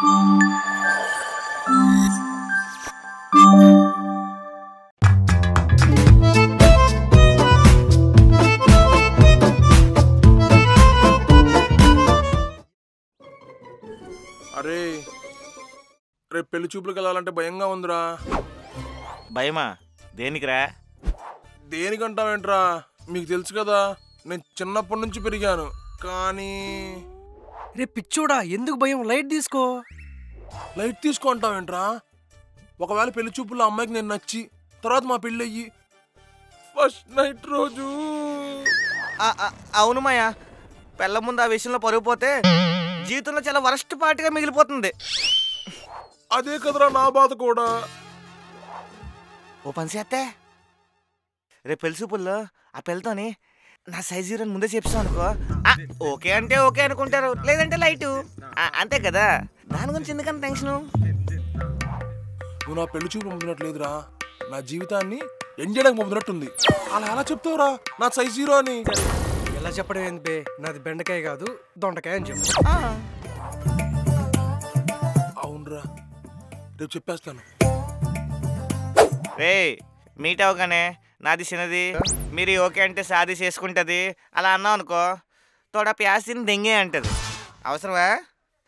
అరే రేపు పెళ్లి చూపులకు వెళ్ళాలంటే భయంగా ఉందిరా. భయమా? దేనికిరా? దేనికంటావేంట్రా, మీకు తెలుసు కదా నేను చిన్నప్పటి నుంచి పెరిగాను. కానీ రేపు పిచ్చోడా, ఎందుకు భయం? లైట్ తీసుకో. లైట్ తీసుకో అంటావేంట్రా? ఒకవేళ పెళ్లి చూపుల్లో అమ్మాయికి నేను నచ్చి తర్వాత మా పెళ్ళి అయ్యి ఫస్ట్ నైట్ రోజు. అవును మాయా, పెళ్ళ ముందు ఆ విషయంలో పరుగు పోతే జీవితంలో చాలా వరస్ట్ పార్ట్గా మిగిలిపోతుంది. అదే కదరా నా బాధ కూడా. ఓ పని చేస్తే రేపు పెళ్లి చూపుల్లో ఆ పెళ్ళతోని నా సైజు అని ముందే చెప్తాను అనుకో, ఓకే అంటే ఓకే అనుకుంటారు, లేదంటే లైటు, అంతే కదా. దాని గురించి ఎందుకంత టెన్షను? నువ్వు నా పెళ్లి చూపు పంపినట్లేదురా, నా జీవితాన్ని ఎండ్ చేయడానికి పంపినట్టుంది. అలా ఎలా చెప్తావురా నా సైజ్ 0 అని? ఎలా చెప్పడం ఏంది బే, నాది బెండకాయ కాదు దొండకాయ అని చెప్పు. అవునరా, రేపు చెప్పేస్తాను. రే మీట్ అవగానే నాది చిన్నది, మీరు ఓకే అంటే సాది చేసుకుంటుంది అలా అన్నావు అనుకో, తోడ ప్యాసిని దెంగే అంటది. అవసరమా?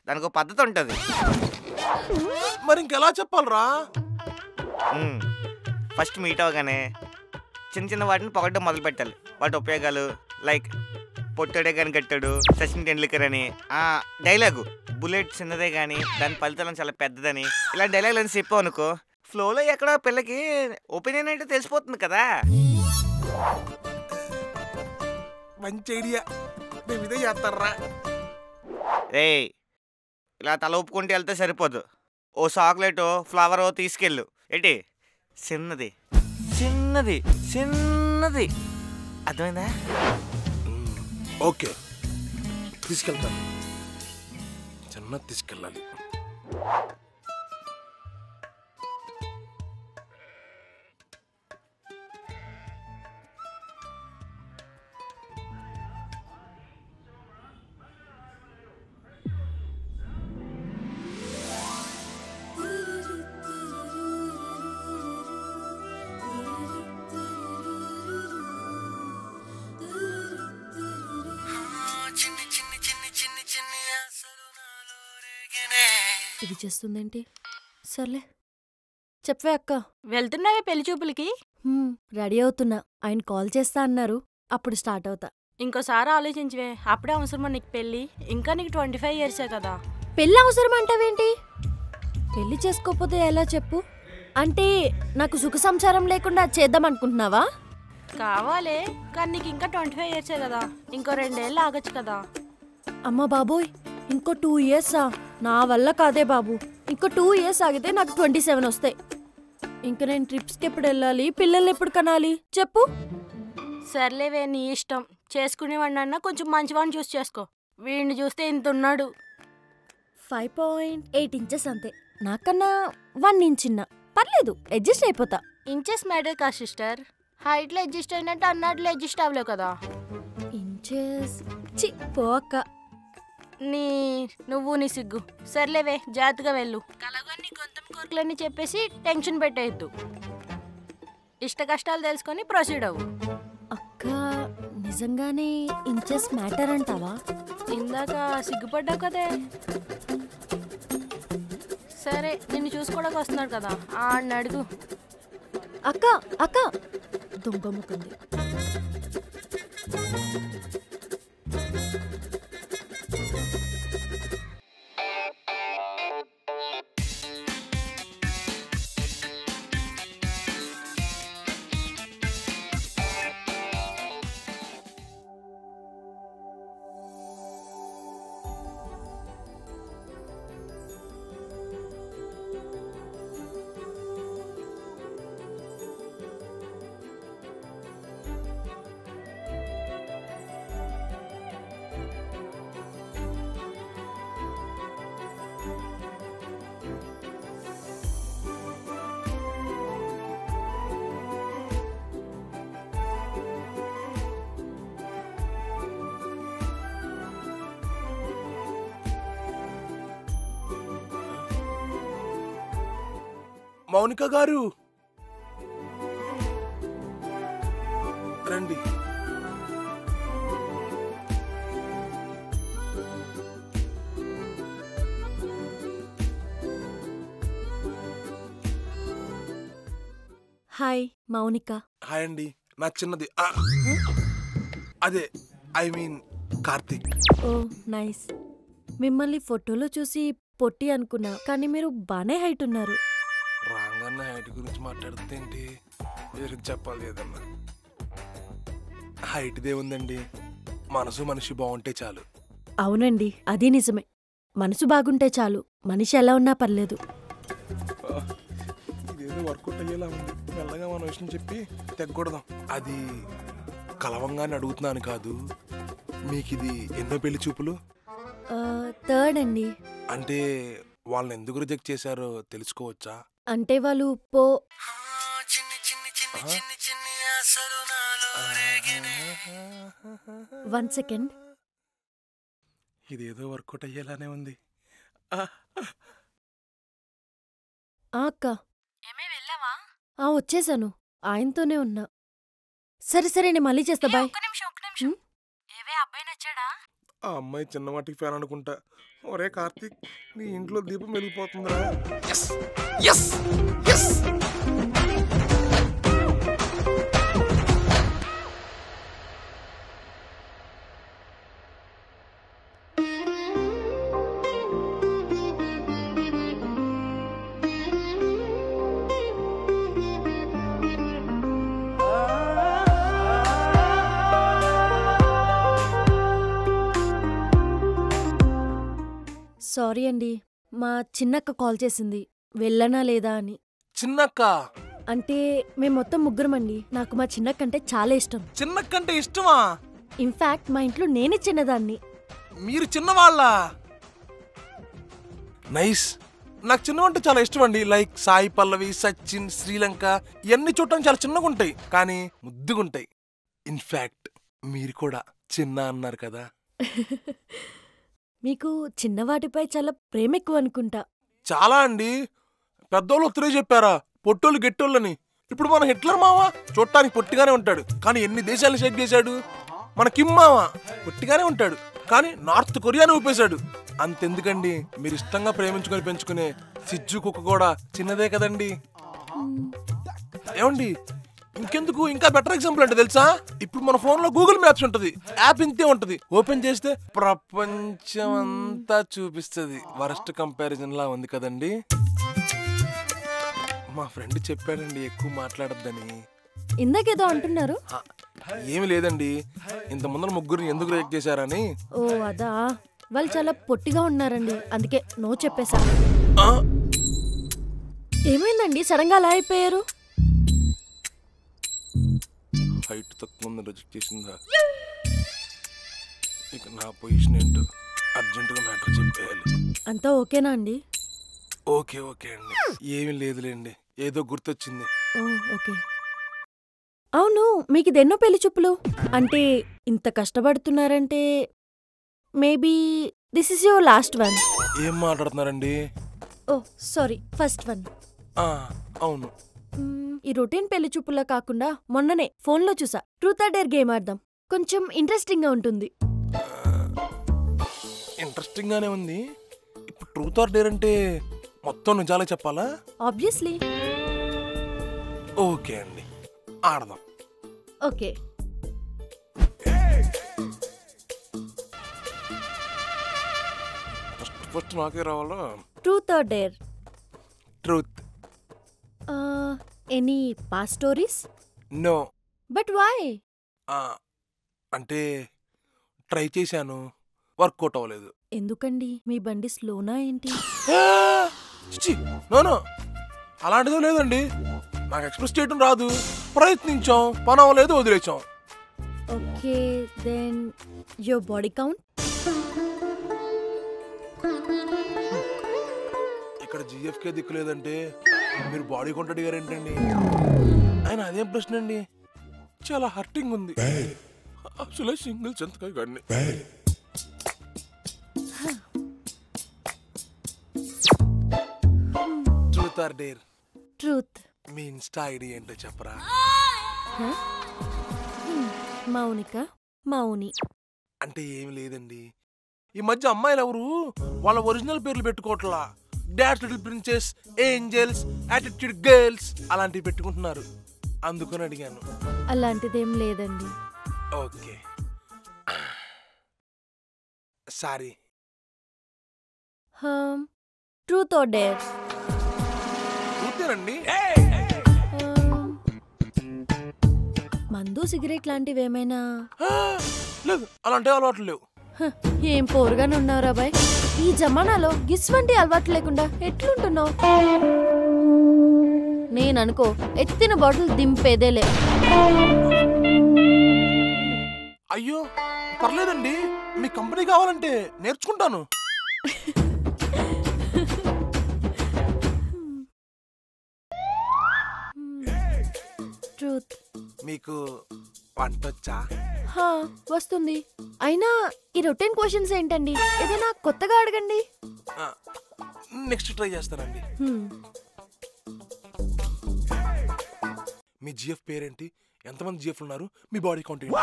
దానికి ఒక పద్ధతి ఉంటుంది. మరి ఇంకెలా చెప్పాలరా? ఫస్ట్ మీట్ అవగానే చిన్న చిన్న వాటిని పొగడ్డం మొదలు పెట్టాలి. వాటి ఉపయోగాలు, లైక్ పొట్టడే కానీ కట్టాడు సచిన్ టెండూల్కర్ అని, డైలాగు బుల్లెట్ చిన్నదే కానీ దాని ఫలితాలను చాలా పెద్దదని, ఇలాంటి డైలాగులు అని చెప్పావు అనుకో, ఫ్లోలో ఎక్కడో పిల్లకి ఒపీనియన్ అంటే తెలిసిపోతుంది కదా. మంచి ఐడియా, మేము ఇదే చేస్తారా. రే ఇలా తల ఒప్పుకుంటూ వెళ్తే సరిపోదు, ఓ చాక్లెటో ఫ్లవరో తీసుకెళ్ళు. ఏంటి? చిన్నది చిన్నది చిన్నది, అర్థమైందా? ఓకే, తీసుకెళ్తాను. చిన్నది తీసుకెళ్ళాలి. ఇది చేస్తుందేంటి? సర్లే చెప్పవే అక్క. వెళ్తున్నావే పెళ్లి చూపులకి? రెడీ అవుతున్నా, ఆయన కాల్ చేస్తా అన్నారు, అప్పుడు స్టార్ట్ అవుతా. ఇంకోసారి ఆలోచించవే, అప్పుడే అవసరమా నీకు పెళ్ళి? ఇంకా నీకు 25 ఇయర్సే కదా. పెళ్ళి అవసరం అంటావేంటి? పెళ్లి చేసుకోకపోతే ఎలా చెప్పు? అంటే నాకు సుఖ సంసారం లేకుండా చేద్దాం అనుకుంటున్నావా? కావాలే, కానీ నీకు ఇంకా 25 ఇయర్సే కదా, ఇంకో 2 ఏళ్ళు ఆగచ్చు కదా. అమ్మ బాబోయ్, ఇంకో 2 ఇయర్సా? నా వల్ల కాదే బాబు. ఇంకో 2 ఇయర్స్ ఆగితే నాకు 27 వస్తాయి. ఇంక నేను ట్రిప్స్కి ఎప్పుడు వెళ్ళాలి? పిల్లల్ని ఎప్పుడు కనాలి చెప్పు? సర్లేవే, నీ ఇష్టం. చేసుకునేవాడినన్నా కొంచెం మంచివాడిని చూసి చేసుకో. వీడిని చూస్తే ఇంత ఉన్నాడు. 5.8 ఇంచెస్ అంతే, నాకన్నా 1 ఇంచ్ చిన్న. పర్లేదు, అడ్జస్ట్ అయిపోతా. ఇంచెస్ మ్యాటర్ కా సిస్టర్, హైట్లో అడ్జస్ట్ అయినట్టు అన్నట్లు అడ్జస్ట్ అవ్వలేవు కదా. ఇంచెస్ చి పో అక్క. నువ్వు నీ సిగ్గు. సర్లేవే, జాగ్రత్తగా వెళ్ళు. కలగా నీ గొంతం కోరికలన్నీ చెప్పేసి టెన్షన్ పెట్టేయద్దు. ఇష్ట కష్టాలు తెలుసుకొని ప్రొసీడ్ అవ్వు. అక్క నిజంగానే ఇంచెస్ మ్యాటర్ అంటావా? ఇందాక సిగ్గుపడ్డావు కదే. సరే, నిన్ను చూసుకోవడానికి వస్తున్నాడు కదా, ఆడిని అడుగు. అక్క అక్క దొంగ ముక్కుంది. మౌనిక గారు రండి. హాయ్ మౌనిక. హాయ్ అండి. నా చిన్నది అదే I mean Karthik. Oh nice. మిమ్మల్ని ఫోటోలో చూసి పొట్టి అనుకున్నా, కానీ మీరు బానే హైట్ ఉన్నారు. రాగానే హైట్ గురించి మాట్లాడుతుందేంటి? మీరు చెప్పాలి ఏదన్నా. హైట్ దేవుందండి, మనసు మనిషి బాగుంటే చాలు. అవునండి, అది నిజమే. మనసు బాగుంటే చాలు, మనిషి ఎలా ఉన్నా పర్లేదు. ఇదేదో వర్కౌట్ అయ్యేలా ఉంది. మెల్లగా మన విషయం చెప్పి తెగకూడదాం. అది కలవంగానే అడుగుతున్నాను కాదు, మీకు ఇది ఎన్నో పెళ్లి చూపులు? థర్డ్ అండి. అంటే వాళ్ళని ఎందుకు రిజెక్ట్ చేశారో తెలుసుకోవచ్చా? అంటే వాళ్ళు 1 సెకండ్. ఇదేదో వర్కౌట్ అయ్యేలానే ఉంది. అక్క వచ్చేసాను, ఆయనతోనే ఉన్నా. సరే సరే, నేను మళ్ళీ చేస్తా. బాయ్. ఆ అమ్మాయి చిన్నవాటికి ఫ్యాన్ అనుకుంటా. ఒరే కార్తీక్, నీ ఇంట్లో దీపం వెలిగిపోతుందిరా. సారీ అండి, మా చిన్నక్క కాల్ చేసింది, వెళ్ళనా లేదా అని. చిన్నక్క అంటే మేము మొత్తం ముగ్గురమండి. నాకు మా చిన్నక్క అంటే చాలా ఇష్టం. చిన్నక్కంటే ఇష్టమా? ఇన్ఫాక్ట్ మా ఇంట్లో నేనే చిన్నదాన్ని. మీరు చిన్నవాళ్ళ? నైస్. నాకు చిన్నవంటే చాలా ఇష్టం అండి. లైక్ సాయి పల్లవి, సచిన్, శ్రీలంక ఇవన్నీ చూడటానికి చాలా చిన్నగా ఉంటాయి, కానీ ముద్దుగుంటాయి. ఇన్ఫాక్ట్ మీరు కూడా చిన్న అన్నారు కదా. మీకు చిన్నవాటిపై చాలా ప్రేమ ఎక్కువ అనుకుంటా. చాలా అండి. పెద్దోళ్ళు ఒత్తిడే చెప్పారా పొట్టోళ్ళు గెట్టోళ్ళని. ఇప్పుడు మన హిట్లర్ మామ చూడటానికి పొట్టిగానే ఉంటాడు, కానీ ఎన్ని దేశాలను షేక్ చేశాడు. మన కిమ్ మామ పొట్టిగానే ఉంటాడు, కానీ నార్త్ కొరియాని ఊపేశాడు. అంతెందుకండి, మీరు ఇష్టంగా ప్రేమించుకొని పెంచుకునే సిజ్జు కుక్క కూడా చిన్నదే కదండి. ఏమండి, ఇంకెందుకు ఇంకా బెటర్ ఎగ్జాంపుల్ అంటే తెలుసా? ఇప్పుడు మన ఫోన్ లో గూగుల్ మ్యాప్స్ ఉంటది, యాప్ ఇంతే ఉంటది. ఓపెన్ చేస్తే ప్రపంచం అంతా చూపిస్తుంది. వరస్ట్ కంపారిజన్ లా ఉంది కదండి. మా ఫ్రెండ్ చెప్పాడండి ఎక్కువ మాట్లాడొద్దని. ఇందాకేదో అంటున్నారు. ఏమి లేదండి, ఇంత ముందర ముగ్గురిని ఎందుకు రిజెక్ట్ చేశారని. ఓ అదా, వాళ్ళు చాలా పొట్టిగా ఉన్నారండి, అందుకే నో చెప్పేశా. ఏమైందండి సడన్ గా అలా అయిపోయారు? హైట్ తక్కువ ఉంది రిజెక్ట్ చేసిందా? ఇక నా పొజిషన్ ఏంటో అర్జెంటుగా మ్యాటర్ చెప్పేయాలి. అంతా ఓకేనా అండి? ఓకే ఓకే అండి, ఏమీ లేదులేండి, ఏదో గుర్తొచ్చింది. Oh okay. అవును, మీకు ఇది ఎన్నో పెళ్లి చూపులు? అంటే ఇంత కష్టపడుతున్నారంటే maybe this is your last one. ఏం మాట్లాడుతున్నారండి? Oh sorry, first one. అవును. ఈ రొటీన్ పెళ్లి చూపుల్లో కాకుండా మొన్ననే ఫోన్లో చూసా, ట్రూత్ ఆర్ డేర్ గేమ్ ఆడదాం, కొంచెం ఇంట్రెస్టింగ్ గా ఉంటుంది. ఇంట్రెస్టింగ్ గానే ఉంది. ఇప్పుడు ట్రూత్ ఆర్ డేర్ అంటే మొత్తం నిజాలే చెప్పాలా? ఆబ్వియస్లీ. ఓకే అండి, ఆడదాం. ఓకే. ఫస్ట్ నాకే రావాలా? Truth or dare? Truth. Any past stories? No. But why? అంటే ట్రై చేశాను, వర్కౌట్ అవ్వలేదు. ఎందుకండి, మీ బండి స్లోనా ఏంటి? నో, అలాంటిదో లేదండి. నాకు ఎక్స్ప్రెస్ చేయడం రాదు, ప్రయత్నించాం, పని అవ్వలేదు, వదిలేచాం. Okay then your body count? ఇక్కడ జిఎఫ్కే దిక్కు లేదంటే మీరు బాడీ కౌంట్ అడిగారు ఏంటండి? ఆయన అదేం ప్రశ్న అండి, చాలా హర్టింగ్ ఉంది. అసలే సింగిల్ చెంతకాయ గాడిని. Truth or dare? ట్రూత్. మీ ఇన్స్టా ఐడి ఏంటో చెప్పరా? మౌనిక, మౌని. అంటే ఏం లేదండి, ఈ మధ్య అమ్మాయిలు ఎవరు వాళ్ళ ఒరిజినల్ పేర్లు పెట్టుకోవట్లా. Dash little princess, angels, attitude girls అలాంటివి పెట్టుకుంటున్నారు. అందుకని అడిగాను. అలాంటిదేం లేదండి. Okay, sorry. Truth or dare? చూద్దానండి. మందు సిగరెట్ లాంటివి ఏమైనా? లేదు, అలాంటి అలవాట్లు లేవు. ఏం పోరుగానే ఉన్నావురా బాయ్. ఈ జమానాలో గిస్ వంటి అలవాటు లేకుండా ఎట్లుంటున్నావు? నేననుకో ఎత్తిన బాటిల్ దింపేదేలే. అయ్యో పర్లేదండి, మీ కంపెనీ కావాలంటే నేర్చుకుంటాను. ట్రూత్. మీకు వంటొచ్చా? వస్తుంది. అయినా ఈ రొటీన్ క్వశ్చన్స్ ఏంటండి? ఏదైనా కొత్తగా అడగండి. నెక్స్ట్ ట్రై చేస్తానండి. మీ జిఎఫ్ పేరేంటి? ఎంతమంది జిఎఫ్ ఉన్నారు? మీ బాడీ కౌంట్ ఏంటి?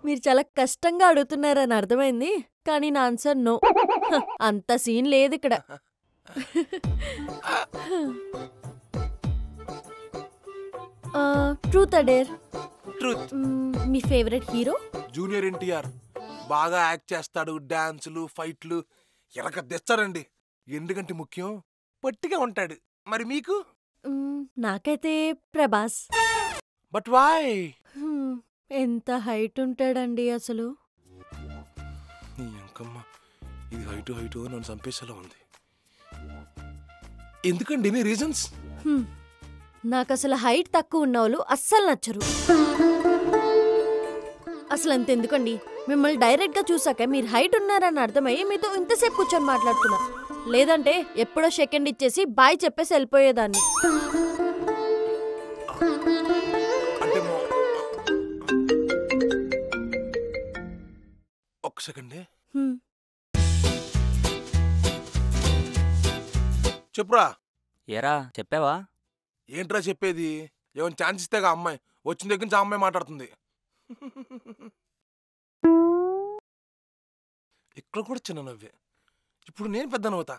మీరు చాలా కష్టంగా అడుగుతున్నారని అర్థమైంది, కానీ నా ఆన్సర్ నో. అంత సీన్ లేదు ఇక్కడ. Truth or dare? Truth. Me favourite hero? Junior NTR. బాగా యాక్ట్ చేస్తాడు, డాన్సులు, ఫైట్లు ఎరక తెస్తాడండి. ఎందుకంటే ముఖ్యం పొట్టిగా ఉంటాడు. మరి మీకు? నాకైతే ప్రభాస్. But why? ఎంత హైట్ ఉంటాడండి అసలు. నీ అంకమ్మ, ఇది హైటు నన్ను చంపేసేలా ఉంది. ఎందుకండి నీ రీజన్స్? నాకు అసలు హైట్ తక్కువ ఉన్న వాళ్ళు అస్సలు నచ్చరు. అసలు అంతెందుకండి, మిమ్మల్ని డైరెక్ట్ గా చూసాక మీరు హైట్ ఉన్నారని అర్థమయ్యి మీతో ఇంతసేపు కూర్చొని మాట్లాడుతున్నా. లేదంటే ఎప్పుడో సెకండ్ ఇచ్చేసి బాయ్ చెప్పేసి వెళ్ళిపోయేదాన్ని. ఒక్క సెకండే చెప్పురా. ఏరా చెప్పావా? ఏంట్రా చెప్పేది? ఏమైనా ఛాన్స్ ఇస్తేగా అమ్మాయి వచ్చిన దగ్గర నుంచి ఆ అమ్మాయి మాట్లాడుతుంది. ఇక్కడ కూడా చిన్న నవ్వే. ఇప్పుడు నేను పెద్ద నవ్వుతా.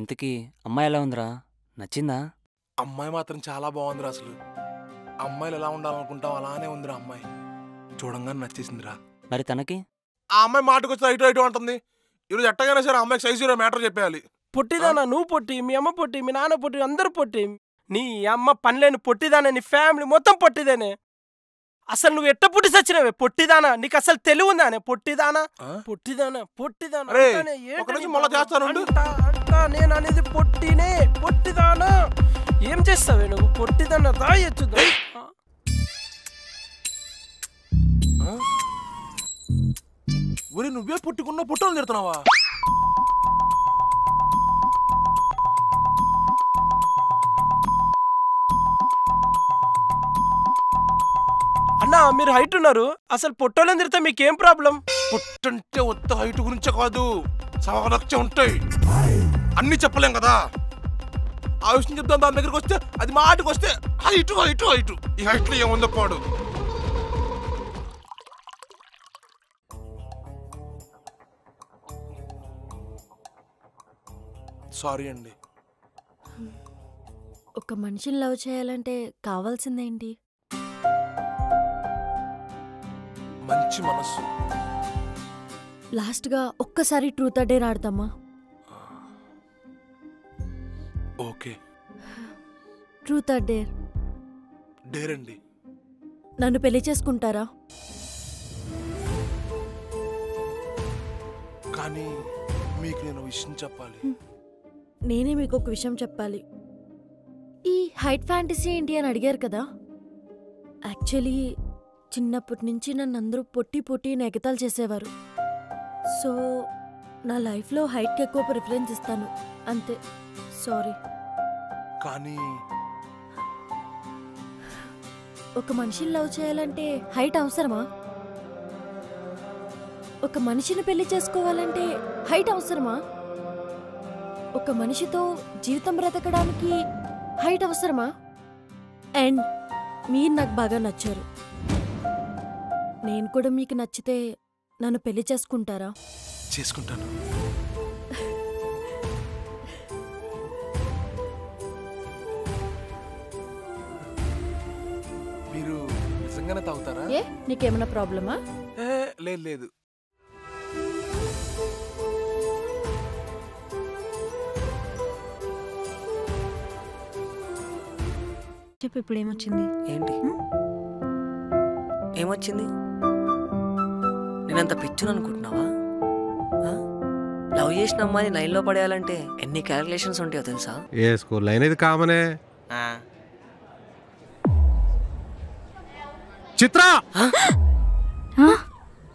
ఇంతకీ అమ్మాయి ఎలా ఉందిరా? నచ్చిందా? అమ్మాయి మాత్రం చాలా బాగుందిరా. అసలు అమ్మాయిలు ఎలా ఉండాలనుకుంటావు అలానే ఉందిరా అమ్మాయి. చూడంగానే నచ్చేసిందిరా. మరి తనకి? ఆ అమ్మాయి మాటకు వచ్చి ఇటు అంటుంది. ఈరోజు ఎట్టగానే సరే అమ్మాయికి సైజు మ్యాటర్ చెప్పేయాలి. పొట్టిదానా? నువ్వు పొట్టి, మీ అమ్మ పొట్టి, మీ నాన్న పొట్టి, అందరూ పొట్టి. నీ అమ్మ పనిలేని పొట్టిదానే, నీ ఫ్యామిలీ మొత్తం పొట్టిదేనే. అసలు నువ్వు ఎట్ట పుట్టి సచ్చినవే పొట్టిదానా? నీకు అసలు తెలివుందానే? పొట్టిదానా పొట్టిదానా పొట్టిదానా నేను అనేది పొట్టినే. పొట్టిదానా ఏం చేస్తావే నువ్వు? పొట్టిదానా దాయచ్చు. ఊరి నువ్వే పుట్టుకున్న పుట్టలు తిడుతున్నావా? అన్నా మీరు హైట్ ఉన్నారు, అసలు పొట్టోళ్ళని తిరితే మీకేం ప్రాబ్లం? పుట్టంటే ఒత్త హైట్ గురించే కాదు, సవలక్ష ఉంటాయి. అన్ని చెప్పలేం కదా. ఆ విషయం చెప్తాం. దాని దగ్గరికి వస్తే అది మాటకు వస్తే హైటు హైటు హైటు. ఈ హైట్లో ఏముందో పాడు. సారీ అండి. ఒక మనిషిని లవ్ చేయాలంటే కావాల్సిందేంటి? మంచి మనసు. లాస్ట్గా ఒక్కసారి ట్రూత్ ఆర్ డేర్ ఆడతామా? Okay. Truth or dare? Dare అండి. నన్ను పెళ్లి చేసుకుంటారా? కానీ మీకు నేను విషయం చెప్పాలి. నేనే మీకు ఒక విషయం చెప్పాలి. ఈ హైట్ ఫ్యాంటసీ ఏంటి అని అడిగారు కదా. యాక్చువల్లీ చిన్నప్పటి నుంచి నన్ను అందరూ పొట్టి నెగతాలు చేసేవారు. సో నా లైఫ్లో హైట్కి ఎక్కువ ప్రిఫరెన్స్ ఇస్తాను అంతే. సారీ. కానీ ఒక మనిషిని లవ్ చేయాలంటే హైట్ అవసరమా? ఒక మనిషిని పెళ్లి చేసుకోవాలంటే హైట్ అవసరమా? ఒక మనిషితో జీవితం బ్రతకడానికి హైట్ అవసరమా? అండ్ మీరు నాకు బాగా నచ్చారు. నేను కూడా మీకు నచ్చితే నన్ను పెళ్లి చేసుకుంటారా? చేసుకుంటాను. మీరు నిజంగానే తాగుతారా? ఏ నీకేమైనా ప్రాబ్లమా? లేదు లేదు. చెప్పు ఇప్పుడు ఏమొచ్చింది? ఏంటి ఏమొచ్చింది? నేనంత పిచ్చును అనుకుంటున్నావా? లవ్ చేసిన అమ్మాయిని లైన్లో పడేయాలంటే ఎన్ని క్యాలిక్యులేషన్స్ ఉంటాయో తెలుసా? ఏ స్కూల్ లైన్ ఇది కామనే. ఆ, చిత్ర